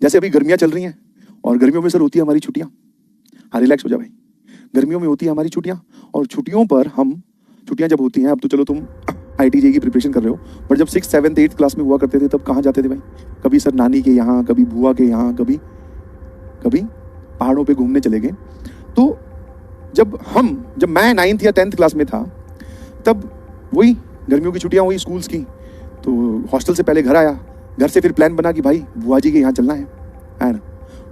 जैसे अभी गर्मियां चल रही हैं और गर्मियों में सर होती है हमारी छुट्टियां। हाँ रिलैक्स हो जा भाई, गर्मियों में होती है हमारी छुट्टियां और छुट्टियों पर हम, छुट्टियां जब होती हैं, अब तो चलो तुम IIT JEE की प्रिपरेशन कर रहे हो, पर जब 6th 7th 8th क्लास में हुआ करते थे तब कहाँ जाते थे भाई? कभी सर नानी के यहाँ, कभी बुआ के यहाँ, कभी पहाड़ों पे घूमने चले गए। तो जब मैं 9th या 10th क्लास में था तब वही गर्मियों की छुट्टियां हुई स्कूल्स की, तो हॉस्टल से पहले घर आया, घर से फिर प्लान बना कि भाई बुआ जी के यहाँ चलना है ना,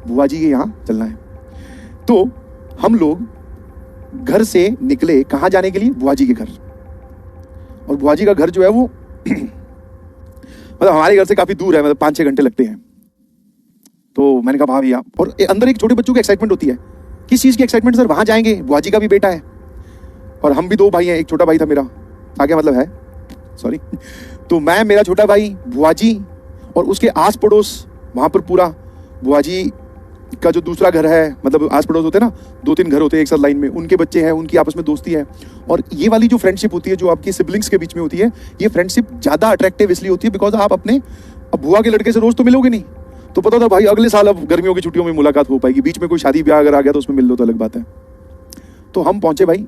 बुआ जी के यहाँ चलना है। तो हम लोग घर से निकले कहाँ जाने के लिए? बुआ जी के घर। और बुआ जी का घर जो है वो मतलब हमारे घर से काफी दूर है, मतलब 5-6 घंटे लगते हैं। तो मैंने कहा हाँ भैया, और अंदर एक छोटे बच्चों की एक्साइटमेंट होती है। किस चीज की एक्साइटमेंट? सर वहां जाएंगे, बुआ जी का भी बेटा है और हम भी 2 भाई हैं, एक छोटा भाई था मेरा, आगे मतलब है सॉरी। तो मैं, मेरा छोटा भाई, बुआ जी और उसके आस पड़ोस, वहां पर पूरा बुआ जी का जो दूसरा घर है, मतलब आस पड़ोस होते हैं ना, 2-3 घर होते हैं एक साथ लाइन में, उनके बच्चे हैं, उनकी आपस में दोस्ती है। और ये वाली जो फ्रेंडशिप होती है जो आपकी सिबलिंग्स के बीच में होती है, ये फ्रेंडशिप ज्यादा अट्रैक्टिव इसलिए होती है बिकॉज आप अपने अब बुआ के लड़के से रोज तो मिलोगे नहीं, तो पता था भाई अगले साल अब गर्मियों की छुट्टियों में मुलाकात हो पाएगी। बीच में कोई शादी ब्याह अगर आ गया तो उसमें मिल लो तो अलग बात है। तो हम पहुंचे भाई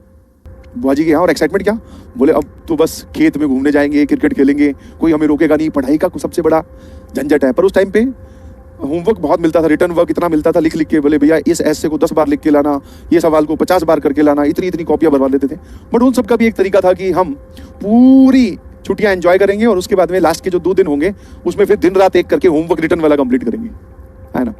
बुआ जी के यहाँ, और एक्साइटमेंट क्या, बोले अब तो बस खेत में घूमने जाएंगे, क्रिकेट खेलेंगे, कोई हमें रोकेगा नहीं, पढ़ाई का सबसे बड़ा झंझट है। पर उस टाइम पे होमवर्क बहुत मिलता था, रिटर्न वर्क इतना मिलता था, लिख लिख के, बोले भैया इस ऐसे को 10 बार लिख के लाना, ये सवाल को 50 बार करके लाना, इतनी कॉपियां भरवा लेते थे। बट उन सबका भी एक तरीका था कि हम पूरी छुट्टियां एंजॉय करेंगे और उसके बाद में लास्ट के जो 2 दिन होंगे उसमें फिर दिन रात एक करके होमवर्क रिटर्न वाला कंप्लीट करेंगे, है ना।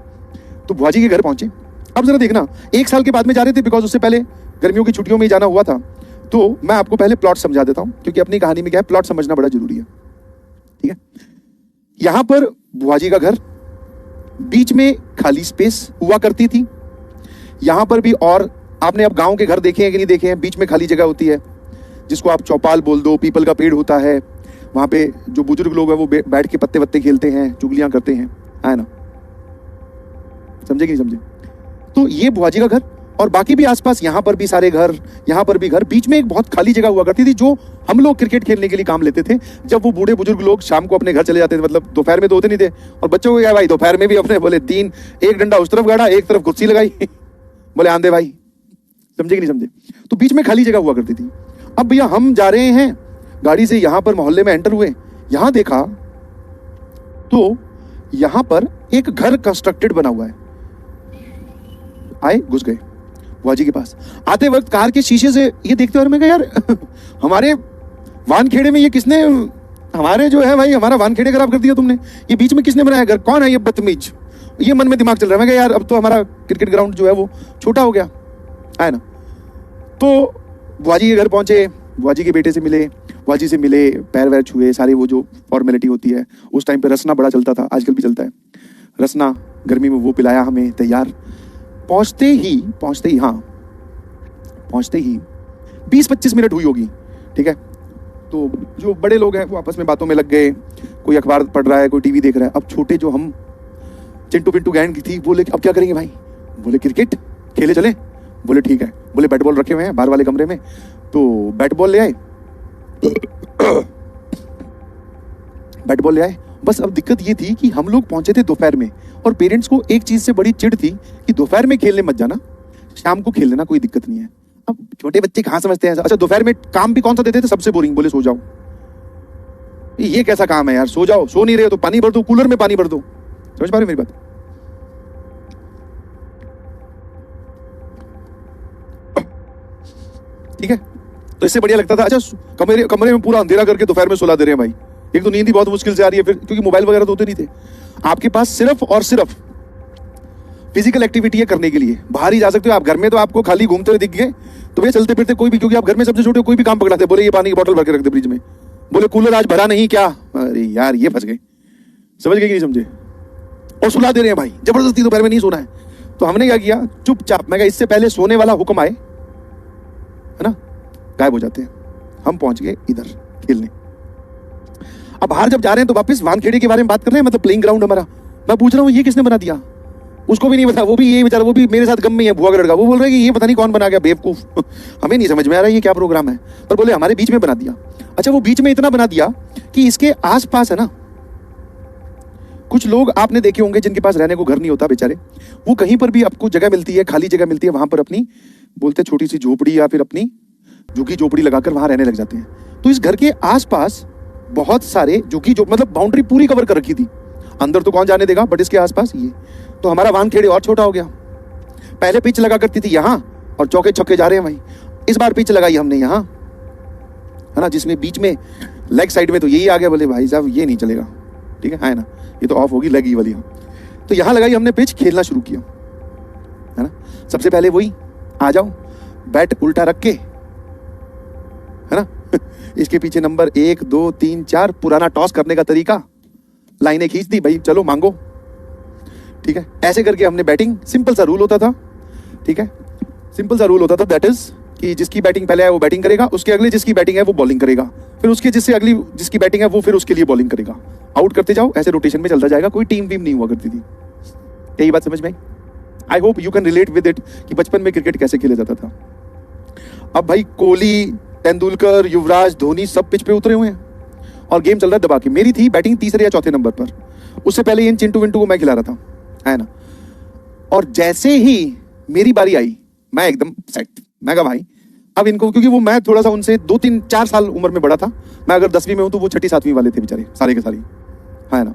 तो बुआ जी के घर पहुंचे। अब जरा देखना, 1 साल के बाद में जा रहे थे बिकॉज उससे पहले गर्मियों की छुट्टियों में जाना हुआ था। तो मैं आपको पहले प्लॉट समझा देता हूं क्योंकि अपनी कहानी में क्या है, प्लॉट समझना बड़ा जरूरी है, ठीक है। यहां पर बुआ जी का घर, बीच में खाली स्पेस हुआ करती थी। यहां पर भी, और आपने अब गांव के घर देखे हैं कि नहीं देखे हैं, बीच में खाली जगह होती है जिसको आप चौपाल बोल दो, पीपल का पेड़ होता है, वहां पे जो बुजुर्ग लोग हैं वो बैठ के पत्ते वत्ते खेलते हैं, चुगलियां करते हैं, है ना। समझे कि नहीं समझे? तो ये बुआ जी का घर, और बाकी भी आसपास यहाँ पर भी सारे घर, यहाँ पर भी घर, बीच में एक बहुत खाली जगह हुआ करती थी जो हम लोग क्रिकेट खेलने के लिए काम लेते थे। जब वो बूढ़े बुजुर्ग लोग शाम को अपने घर चले जाते थे, मतलब दोपहर में तो होते नहीं थे, और बच्चों को क्या भाई दोपहर में भी अपने बोले एक डंडा उस तरफ गाड़ा, एक तरफ कुर्सी लगाई बोले आंधे भाई, समझे कि नहीं समझे? तो बीच में खाली जगह हुआ करती थी। अब भैया हम जा रहे हैं गाड़ी से, यहाँ पर मोहल्ले में एंटर हुए, यहाँ देखा तो यहाँ पर एक घर कंस्ट्रक्टेड बना हुआ है। आए, घुस गए बुआ जी के पास। आते वक्त कार के शीशे से ये देखते हुए मैं कहा यार हमारे वानखेड़े में ये किसने, हमारे जो है भाई हमारा वानखेड़े खराब कर दिया तुमने, ये बीच में किसने बनाया घर, कौन है ये बदतमीज? ये मन में दिमाग चल रहा है। मैं कहा यार अब तो हमारा क्रिकेट ग्राउंड जो है वो छोटा हो गया, है ना। तो बुआ जी के घर पहुंचे, बुआ जी के बेटे से मिले, बुआ जी से मिले, पैर वैर छुए, सारी वो जो फॉर्मेलिटी होती है। उस टाइम पे रसना बड़ा चलता था, आजकल भी चलता है रसना, गर्मी में वो पिलाया हमें तैयार। पहुंचते ही 20-25 मिनट हुई होगी, ठीक है। तो जो बड़े लोग हैं वो आपस में बातों में लग गए, कोई अखबार पढ़ रहा है, कोई टीवी देख रहा है। अब छोटे जो हम चिंटू पिंटू गैंग की थी, बोले अब क्या करेंगे भाई? बोले क्रिकेट खेले चले। बोले ठीक है। बोले बैट बॉल रखे हुए हैं बाहर वाले कमरे में, तो बैट बॉल ले आए बैट बॉल ले आए। बस अब दिक्कत ये थी कि हम लोग पहुंचे थे दोपहर में, और पेरेंट्स को एक चीज से बड़ी चिढ़ थी कि दोपहर में खेलने मत जाना, शाम को खेल लेना, कोई दिक्कत नहीं है। अब छोटे बच्चे कहां समझते हैं। अच्छा दोपहर में काम भी कौन सा देते थे? सबसे बोरिंग, बोले सो जाओ। ये कैसा काम है यार, सो जाओ, सो नहीं रहे हो तो पानी भर दो, कूलर में पानी भर दो। समझ पा रहे मेरी बात? ठीक है। तो इससे बढ़िया लगता था अच्छा कमरे में पूरा अंधेरा करके दोपहर में सुला दे रहे हैं भाई। एक तो नींद ही बहुत मुश्किल से आ रही है, फिर क्योंकि मोबाइल वगैरह तो होते नहीं थे। आपके पास सिर्फ और सिर्फ फिजिकल एक्टिविटी है करने के लिए, बाहर ही जा सकते हो आप। घर में तो आपको खाली घूमते हुए दिख गए तो भैया चलते फिरते कोई भी, क्योंकि आप घर में सबसे छोटे, कोई भी काम पकड़ाते, बोले ये पानी की बोतल भर के रख दे फ्रिज में, बोले कूलर आज भरा नहीं क्या, अरे यार ये फंस गए। समझ गए कि नहीं समझे? और सुला दे रहे हैं भाई जबरदस्ती, दोपहर में नहीं सोना है। तो हमने क्या किया, चुपचाप, मैं कहा इससे पहले सोने वाला हुक्म आए, है ना, गायब हो जाते हैं। हम पहुंच गए इधर खेलने। अब बाहर जब जा रहे हैं तो वापस वानखेड़े के बारे में बात कर रहे हैं, मतलब प्लेइंग ग्राउंड हमारा। मैं पूछ रहा हूँ ये किसने बना दिया? उसको भी नहीं पता, वो भी ये बेचारा, वो भी मेरे साथ गम में है, बुआ का लड़का। वो बोल रहा है कि ये पता नहीं कौन बना गया बेवकूफ हमें नहीं समझ में आ रहा है ये क्या प्रोग्राम है, पर बोले हमारे बीच में बना दिया। अच्छा वो बीच में इतना बना दिया कि इसके आसपास है ना कुछ लोग आपने देखे होंगे जिनके पास रहने को घर नहीं होता बेचारे, वो कहीं पर भी आपको जगह मिलती है, खाली जगह मिलती है, वहां पर अपनी बोलते छोटी सी झोपड़ी या फिर अपनी झुग्गी झोपड़ी लगाकर वहां रहने लग जाते हैं। तो इस घर के आसपास बहुत सारे झुग्गी जो मतलब बाउंड्री पूरी कवर कर रखी थी, अंदर तो कौन जाने देगा, बट इसके आसपास ये, तो हमारा वान खेड़े और छोटा हो गया। पहले पिच लगा करती थी यहाँ और चौके छक्के जा रहे हैं वहीं, इस बार पिच लगाई हमने यहाँ, है ना, जिसमें बीच में लेग साइड में तो यही आ गया, बोले भाई साहब ये नहीं चलेगा, ठीक है ना, ये तो ऑफ होगी लेग ही वाली। तो यहाँ लगाई हमने पिच, खेलना शुरू किया, है ना। सबसे पहले वही आ जाओ, बैट उल्टा रख के, है ना इसके पीछे नंबर 1 2 3 4 पुराना टॉस करने का तरीका, लाइनें खींच दी, भाई चलो मांगो, ठीक है। ऐसे करके हमने बैटिंग, सिंपल सा रूल होता था, ठीक है, सिंपल सा रूल होता था, दैट इज कि जिसकी बैटिंग पहले है वो बैटिंग करेगा, उसके अगले जिसकी बैटिंग है वो बॉलिंग करेगा, फिर उसके जिससे अगली जिसकी बैटिंग है वो फिर उसके लिए बॉलिंग करेगा, आउट करते जाओ, ऐसे रोटेशन में चलता जाएगा, कोई टीम वीम नहीं हुआ करती थी। यही बात समझ में आई? I hope you can relate with it कि बचपन में क्रिकेट कैसे खेला जाता था। अब भाई कोहली, तेंदुलकर, युवराज, धोनी सब पिच पे उतरे हुए हैं और गेम चल रहा है दबा के। मेरी थी बैटिंग तीसरे या चौथे नंबर पर, उससे पहले इन चिंटू विंटू को मैं खिला रहा था, है ना। और जैसे ही मेरी बारी आई, मैं एकदम सेट, मैं कहा भाई अब इनको, क्योंकि वो मैं थोड़ा सा उनसे 2 3 4 साल उम्र में बड़ा था, मैं अगर 10वीं में हूं तो वो 6ठी 7वीं वाले थे बेचारे सारे के सारे, है ना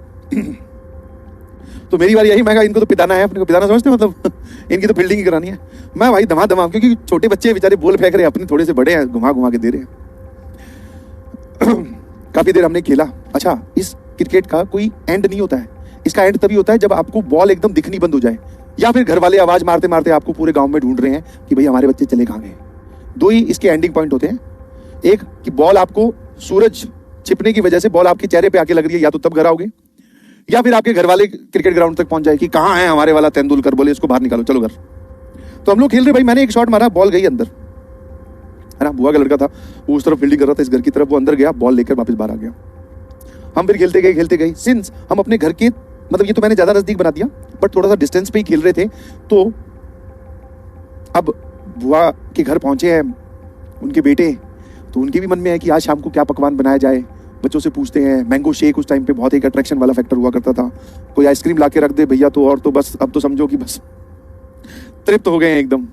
तो मेरी बारी आई, मैं कहा इनको तो पिटाना है, अपने को पिटाना समझते मतलब इनकी तो फील्डिंग ही करानी है। मैं भाई धमा धमा, क्योंकि छोटे बच्चे बेचारे बॉल फेंक रहे हैं, अपने थोड़े से बड़े हैं, घुमा घुमा के दे रहे हैं काफी देर हमने खेला। अच्छा, इस क्रिकेट का कोई एंड नहीं होता है, इसका एंड तभी होता है जब आपको बॉल एकदम दिखनी बंद हो जाए, या फिर घर वाले आवाज मारते मारते आपको पूरे गांव में ढूंढ रहे हैं कि भाई हमारे बच्चे चले कहाँ गए। दो ही इसके एंडिंग पॉइंट होते हैं, एक कि बॉल आपको सूरज छिपने की वजह से बॉल आपके चेहरे पे आके लग रही है, या तो तब घर आओगे, या फिर आपके घर वाले क्रिकेट ग्राउंड तक पहुंच जाए कि कहाँ है हमारे वाला तेंदुलकर, बोले इसको बाहर निकालो चलो घर। तो हम लोग खेल रहे, भाई मैंने एक शॉट मारा, बॉल गई अंदर, है ना, बुआ का लड़का था वो उस तरफ फील्डिंग कर रहा था इस घर की तरफ, वो अंदर गया, बॉल लेकर वापस बाहर आ गया। हम फिर खेलते गए सिंस हम अपने घर के, मतलब ये तो मैंने ज्यादा नजदीक बना दिया, बट थोड़ा सा डिस्टेंस पे ही खेल रहे थे। तो अब बुआ के घर पहुंचे हैं उनके बेटे, तो उनके भी मन में है कि आज शाम को क्या पकवान बनाया जाए। बच्चों से पूछते हैं, मैंगो शेक उस टाइम पे बहुत एक अट्रैक्शन वाला फैक्टर हुआ करता था, कोई आइसक्रीम ला के रख दे भैया तो, और तो बस अब तो समझो कि बस तृप्त हो गए हैं एकदम।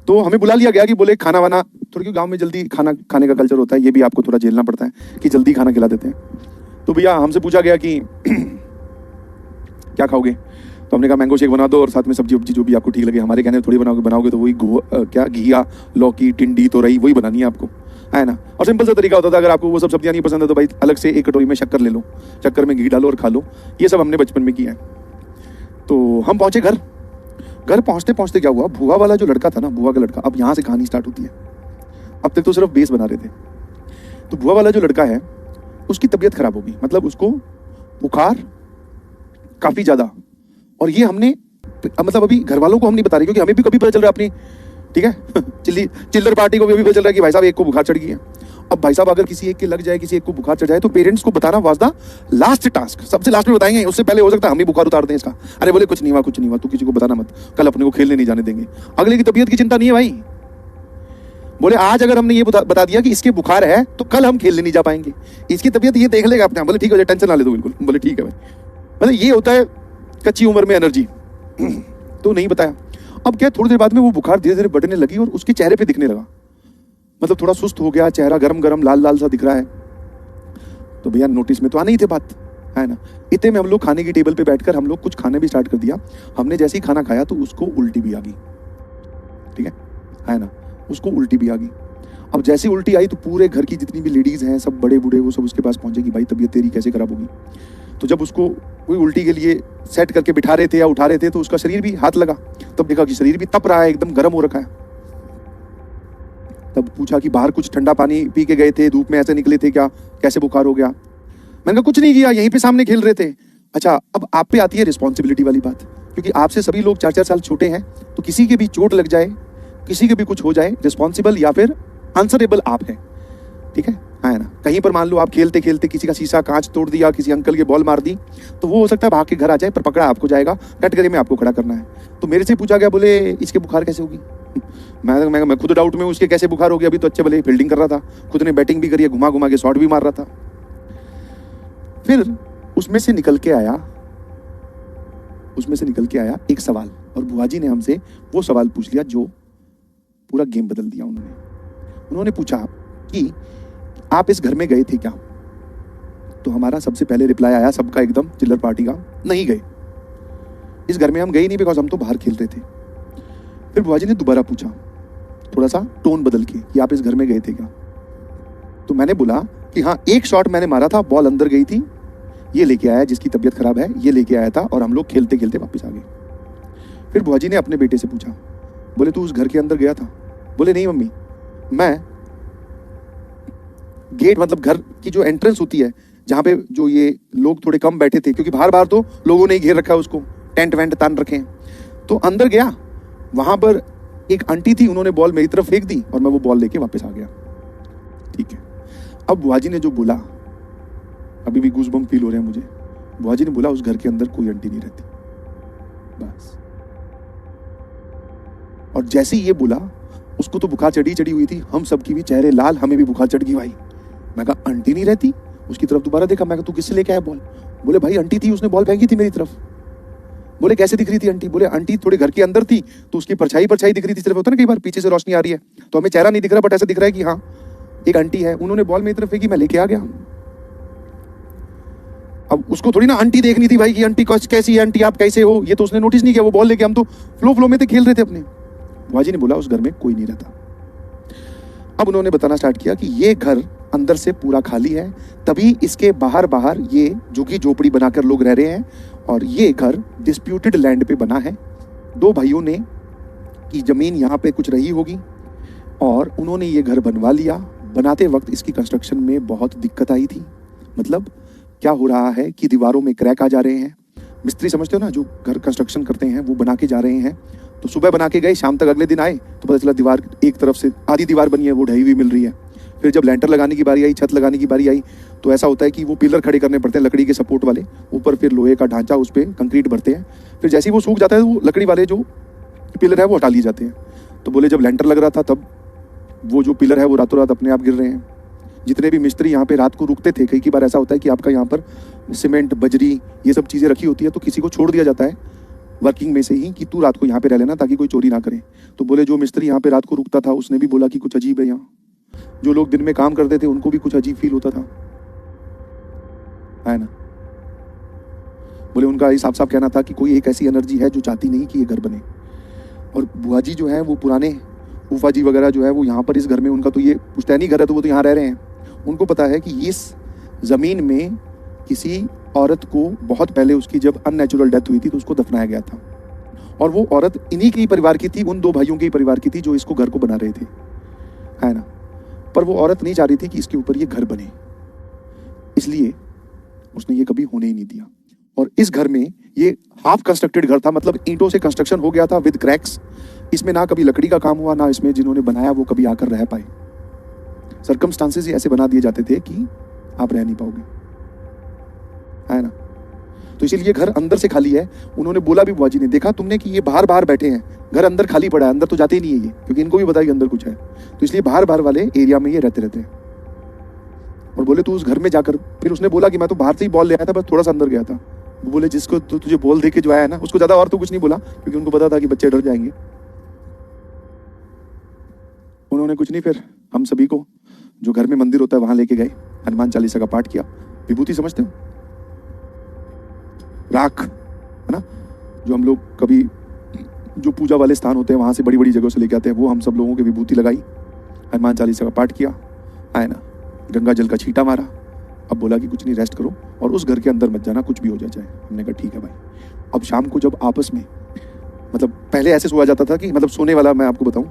तो हमें बुला लिया गया कि बोले खाना वाना, थोड़ी क्यों गाँव में जल्दी खाना खाने का कल्चर होता है, ये भी आपको थोड़ा झेलना पड़ता है कि जल्दी खाना खिला देते हैं। तो भैया हमसे पूछा गया कि क्या खाओगे, तो हमने कहा मैंगो शेक बना दो और साथ में सब्जी वब्जी जो भी आपको ठीक लगे। हमारे कहने थोड़ी बनाओगे तो वही क्या घिया, लौकी, टिंडी, तोरई वही बनानी है आपको, है ना। और सिंपल सा तरीका होता था, अगर आपको वो सब सब्जियां नहीं पसंद है तो भाई अलग से एक कटोरी में शक्कर ले लो, शक्कर में घी डालो और खा लो। ये सब हमने बचपन में किया है। तो हम पहुंचे घर पहुंचते पहुंचते क्या हुआ, बुआ वाला जो लड़का था ना, बुआ का लड़का, अब यहाँ से कहानी स्टार्ट होती है, अब तक तो सिर्फ बेस बना रहे थे। तो बुआ वाला जो लड़का है उसकी तबीयत खराब होगी, मतलब उसको बुखार काफी ज्यादा, और ये हमने मतलब अभी घर वालों को हम नहीं बता रहे, क्योंकि हमें भी कभी पता चल रहा है अपनी, ठीक है चिल्लर पार्टी को भी अभी पता चल रहा है कि भाई साहब एक को बुखार चढ़ गई है। अब भाई साहब अगर किसी एक के लग जाए, किसी एक को बुखार चढ़ जाए, तो पेरेंट्स को बताना वाज द लास्ट टास्क, सबसे लास्ट में बताएंगे, उससे पहले हो सकता है हम ही बुखार उतार दें इसका। अरे बोले कुछ नहीं हुआ, तू किसी को बताना मत, कल अपने को खेलने नहीं जाने देंगे, अगले की तबीयत की चिंता नहीं है भाई। बोले आज अगर हमने ये बता दिया कि इसके बुखार है तो कल हम खेलने नहीं जा पाएंगे, इसकी तबीयत ये देख लेगा अपने आप। बोले ठीक है, टेंशन ना ले दो बिल्कुल। बोले ठीक है भाई, मतलब ये होता है कच्ची उम्र में एनर्जी तो नहीं बताया। अब क्या, थोड़ी देर बाद में वो बुखार धीरे धीरे बढ़ने लगी और उसके चेहरे पे दिखने लगा, मतलब थोड़ा सुस्त हो गया, चेहरा गरम गरम लाल लाल सा दिख रहा है। तो भैया नोटिस में तो आनी ही थे बात, है ना। इतने में हम लोग खाने की टेबल पे बैठकर हम लोग कुछ खाने भी स्टार्ट कर दिया। हमने जैसे ही खाना खाया तो उसको उल्टी भी आ गई, ठीक है ना, उसको उल्टी भी आ गई। अब जैसी उल्टी आई तो पूरे घर की जितनी भी लेडीज हैं, सब बड़े बूढ़े, वो सब उसके पास पहुंचे कि भाई तबीयत तेरी कैसे खराब होगी। तो जब उसको कोई उल्टी के लिए सेट करके बिठा रहे थे या उठा रहे थे, तो उसका शरीर भी हाथ लगा, तब देखा कि शरीर भी तप रहा है, एकदम गर्म हो रखा है। तब पूछा कि बाहर कुछ ठंडा पानी पी के गए थे, धूप में ऐसे निकले थे क्या, कैसे बुखार हो गया। मैंने कहा कुछ नहीं किया, यहीं पे सामने खेल रहे थे। अच्छा, अब आप पे आती है रिस्पॉन्सिबिलिटी वाली बात, क्योंकि आपसे सभी लोग 4-4 साल छोटे हैं, तो किसी के भी चोट लग जाए, किसी के भी कुछ हो जाए, रिस्पॉन्सिबल या फिर आंसरेबल आप हैं, ठीक है ना। कहीं पर मान लो आप खेलते खेलते किसी का शीशा कांच तोड़ दिया, किसी अंकल के बॉल मार दी, तो वो हो सकता है भाग के घर आ जाए, पर पकड़ा आपको जाएगा, कटघरे में आपको खड़ा करना है। तो मेरे से पूछा गया, बोले इसके बुखार कैसे होगी। मैं खुद डाउट में हूँ, उसके कैसे बुखार हो गया, अभी तो अच्छे भले फील्डिंग कर रहा था, खुद ने बैटिंग भी करी है, घुमा घुमा के शॉट भी मार रहा था। फिर उसमें से निकल के आया उसमें से निकल के आया एक सवाल, और बुआ जी ने हमसे वो सवाल पूछ लिया जो पूरा गेम बदल दिया उन्होंने पूछा कि आप इस घर में गए थे क्या? तो हमारा सबसे पहले रिप्लाई आया सबका एकदम चिल्लर पार्टी का, नहीं गए, इस घर में हम गए ही नहीं, बिकॉज हम तो बाहर खेल रहे थे। फिर बुआ जी ने दोबारा पूछा, थोड़ा सा टोन बदल के, कि आप इस घर में गए थे क्या? तो मैंने बोला कि हाँ, एक शॉट मैंने मारा था, बॉल अंदर गई थी, ये लेके आया जिसकी तबीयत खराब है, ये लेके आया था, और हम लोग खेलते खेलते वापस आ गए। फिर बुआ जी ने अपने बेटे से पूछा, बोले तू उस घर के अंदर गया था? बोले नहीं मम्मी, मैं गेट मतलब घर की जो एंट्रेंस होती है, जहाँ पे जो ये लोग थोड़े कम बैठे थे, क्योंकि बाहर बाहर तो लोगों ने घेर रखा है उसको, टेंट वेंट तान रखे हैं, तो अंदर गया, वहां पर एक आंटी थी, उन्होंने बॉल मेरी तरफ फेंक दी और मैं वो बॉल लेके वापस आ गया। ठीक है, अब बुआ जी ने जो बोला, अभी भी गूज़बम्प फील हो रहे हैं मुझे। बुआ जी ने बोला उस घर के अंदर कोई आंटी नहीं रहती, बस। और जैसे ही ये बोला, उसको तो बुखार चढ़ी हुई थी, हम सबकी भी चेहरे लाल, हमें भी बुखार चढ़ गई भाई। मैं कहा आंटी नहीं रहती? उसकी तरफ दोबारा देखा, मैं कहा तू किससे लेके आया बॉल? बोले भाई आंटी थी, उसने बॉल फेंकी थी मेरी तरफ। बोले कैसे दिख रही थी आंटी? बोले आंटी थोड़ी घर के अंदर थी, तो उसकी परछाई दिख रही थी, सिर्फ होता ना कई बार पीछे से रोशनी आ रही है तो हमें चेहरा नहीं दिख रहा, बट ऐसा दिख रहा है कि हाँ एक आंटी है, उन्होंने बॉल मेरी तरफ फेंकी, मैं लेके आ गया। अब उसको थोड़ी ना आंटी देखनी थी भाई कि आंटी कैसी है, आंटी आप कैसे हो, ये तो उसने नोटिस नहीं किया, वो बॉल लेके, हम तो फ्लो में थे, खेल रहे थे अपने। बुआ जी ने बोला उस घर में कोई नहीं रहता। अब उन्होंने बताना स्टार्ट किया कि ये घर अंदर से पूरा खाली है, तभी इसके बाहर ये झुग्गी झोपड़ी बनाकर लोग रह रहे हैं, और ये घर डिस्प्यूटेड लैंड पे बना है। दो भाइयों ने की जमीन यहाँ पे कुछ रही होगी और उन्होंने ये घर बनवा लिया। बनाते वक्त इसकी कंस्ट्रक्शन में बहुत दिक्कत आई थी। मतलब क्या हो रहा है कि दीवारों में क्रैक आ जा रहे हैं। मिस्त्री समझते हो ना, जो घर कंस्ट्रक्शन करते हैं, वो बना के जा रहे हैं, तो सुबह बना के गए, शाम तक अगले दिन आए तो पता चला दीवार एक तरफ से आधी दीवार बनी है, वो ढही हुई मिल रही है। फिर जब लेंटर लगाने की बारी आई, छत लगाने की बारी आई, तो ऐसा होता है कि वो पिलर खड़े करने पड़ते हैं लकड़ी के सपोर्ट वाले, ऊपर फिर लोहे का ढांचा, उस पर कंक्रीट भरते हैं। फिर जैसे ही वो सूख जाता है, वो लकड़ी वाले जो पिलर है वो हटा लिए जाते हैं। तो बोले जब लेंटर लग रहा था तब वो जो पिलर है वो रातों रात अपने आप गिर रहे हैं। जितने भी मिस्त्री यहाँ पे रात को रुकते थे, कई बार ऐसा होता है कि आपका यहाँ पर सीमेंट, बजरी, ये सब चीज़ें रखी होती है, तो किसी को छोड़ दिया जाता है वर्किंग में से ही कि तू रात को यहाँ पे रह लेना ताकि कोई चोरी ना करे। तो बोले जो मिस्त्री यहाँ पे रात को रुकता था उसने भी बोला कि कुछ अजीब है यहाँ। जो लोग दिन में काम करते थे उनको भी कुछ अजीब फील होता था, है ना। बोले उनका ये साफ साफ कहना था कि कोई एक ऐसी एनर्जी है जो चाहती नहीं कि ये घर बने। और बुआ जी जो है वो पुराने फूफा जी वगैरह जो है वो यहाँ पर इस घर में, उनका तो ये पुश्तैनी घर है, तो वो तो यहाँ रह रहे हैं। उनको पता है कि इस ज़मीन में किसी औरत को बहुत पहले उसकी जब अननेचुरल डेथ हुई थी तो उसको दफनाया गया था, और वो औरत इन्हीं के ही परिवार की थी, उन दो भाइयों के ही परिवार की थी जो इसको घर को बना रहे थे, है ना। पर वो औरत नहीं चाह रही थी कि इसके ऊपर ये घर बने, इसलिए उसने ये कभी होने ही नहीं दिया। और इस घर में ये हाफ कंस्ट्रक्टेड घर था, मतलब ईंटों से कंस्ट्रक्शन हो गया था विद क्रैक्स। इसमें ना कभी लकड़ी का काम हुआ, ना इसमें जिन्होंने बनाया वो कभी आकर रह पाए। सर्कमस्टांसेस ऐसे बना दिए जाते थे कि आप रह नहीं पाओगे, है ना। तो इसीलिए घर अंदर से खाली है। उन्होंने बोला भी बुआ जी ने, देखा तुमने कि ये बाहर बाहर बैठे हैं, घर अंदर खाली पड़ा है, अंदर तो जाते ही नहीं है ये, क्योंकि इनको भी पता है कि अंदर कुछ है, तो इसलिए बाहर बाहर वाले एरिया में ये रहते हैं। और बोले तू उस घर में जाकर, फिर उसने बोला कि मैं तो बाहर से ही बॉल ले आया था, बस थोड़ा सा अंदर गया था। वो बोले जिसको तो तुझे बॉल दे के जो आया ना, उसको ज्यादा और तो कुछ नहीं बोला, क्योंकि उनको पता था कि बच्चे डर जाएंगे। उन्होंने कुछ नहीं, फिर हम सभी को जो घर में मंदिर होता है वहां लेके गए, हनुमान चालीसा का पाठ किया। विभूति समझते हो, राख, है ना, जो हम लोग कभी जो पूजा वाले स्थान होते हैं वहां से बड़ी बड़ी जगहों से लेके आते हैं, वो हम सब लोगों की विभूति लगाई, हनुमान चालीसा का पाठ किया, है ना, गंगा जल का छींटा मारा। अब बोला कि कुछ नहीं, रेस्ट करो और उस घर के अंदर मत जाना, कुछ भी हो जाए। हमने कहा ठीक है भाई। अब शाम को जब आपस में, मतलब पहले ऐसे सोया जाता था कि, मतलब सोने वाला मैं आपको बताऊं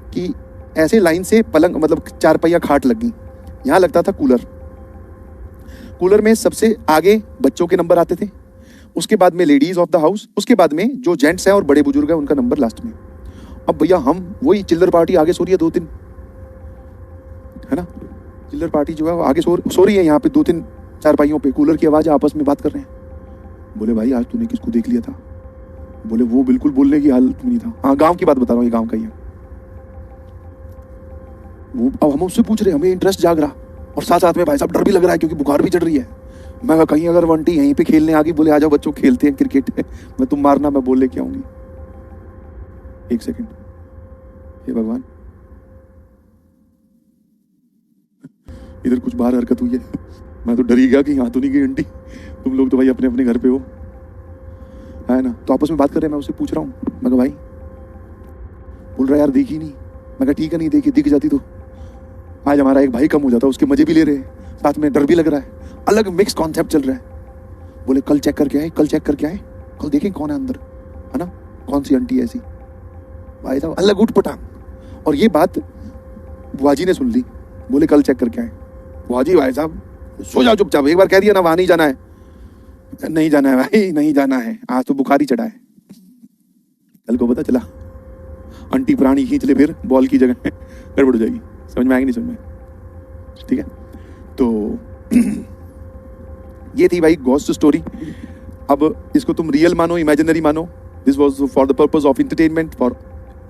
कि ऐसे लाइन से पलंग, मतलब चारपहिया खाट लग गई, यहाँ लगता था कूलर। कूलर में सबसे आगे बच्चों के नंबर आते थे, उसके बाद में लेडीज ऑफ द हाउस, उसके बाद में जो जेंट्स हैं और बड़े बुजुर्ग हैं उनका नंबर लास्ट में। अब भैया हम वही चिल्लर पार्टी आगे सो रही है 2-3, है ना, चिल्लर पार्टी जो है वो आगे सो रही है यहाँ पे 2-3 चारपाइयों पे, कूलर की आवाज, आपस में बात कर रहे हैं। बोले भाई आज तूने किसको देख लिया था? बोले वो बिल्कुल बोलने की हालत में नहीं था। हाँ, गांव की बात बता रहा हूँ, ये गांव का ही है वो। अब हम उससे पूछ रहे, हमें इंटरेस्ट जाग रहा, और साथ साथ में भाई साहब डर भी लग रहा है क्योंकि बुखार भी चढ़ रही है। मैं कहा कहीं अगर वंटी यहीं पे खेलने आ गई, बोले आ जाओ बच्चों खेलते हैं क्रिकेट मैं तुम मारना, मैं बोल लेके आऊंगी। एक सेकंड, हे भगवान, इधर कुछ बाहर हरकत हुई है। मैं तो डर ही गया कि यहाँ तो नहीं गई आंटी, तुम लोग तो भाई अपने अपने घर पे हो, है ना। तो आपस में बात कर रहे हैं, मैं उससे पूछ रहा हूँ, मैं कहा भाई, बोल रहा यार देखी नहीं। मैं कहा ठीक है नहीं देखी, दिख जाती तो आज हमारा एक भाई कम हो जाता, उसके मजे भी ले रहे हैं, साथ में डर भी लग रहा है, अलग मिक्स कॉन्सेप्ट चल रहा है। बोले कल चेक करके आए, कल चेक करके आए, कल देखें कौन है अंदर, है ना, कौन सी आंटी ऐसी। भाई साहब अलग उठ पटांग। और ये बात बुआजी ने सुन ली, बोले कल चेक करके आए। बुआजी भाई साहब सो जाओ चुपचाप, एक बार कह दिया ना वहां नहीं जाना है, नहीं जाना है भाई, नहीं जाना है, आज तो बुखार ही चढ़ा है। कल को पता चला आंटी प्राणी खींच ले फिर बॉल की जगह, गड़बड़ हो जाएगी। समझ में आएगी नहीं समझ में, ठीक है। तो ये थी भाई घोस्ट स्टोरी। अब इसको तुम रियल मानो इमेजिनरी मानो, this was for the purpose of entertainment for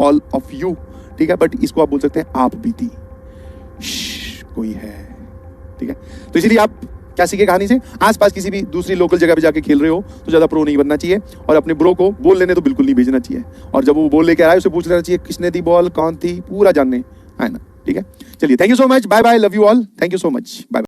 all of you, ठीक है। बट इसको आप बोल सकते हैं आप बीती कोई है, ठीक है। तो इसीलिए आप क्या सीखे कहानी से, आसपास किसी भी दूसरी लोकल जगह पे जाके खेल रहे हो तो ज्यादा प्रो नहीं बनना चाहिए, और अपने ब्रो को बोल लेने तो बिल्कुल नहीं भेजना चाहिए, और जब वो बोल लेके आए उसे पूछ लेना चाहिए किसने दी बॉल, कौन थी, पूरा जानने, है ना, ठीक है। चलिए thank you so much, bye bye, love you all, thank you so much, bye.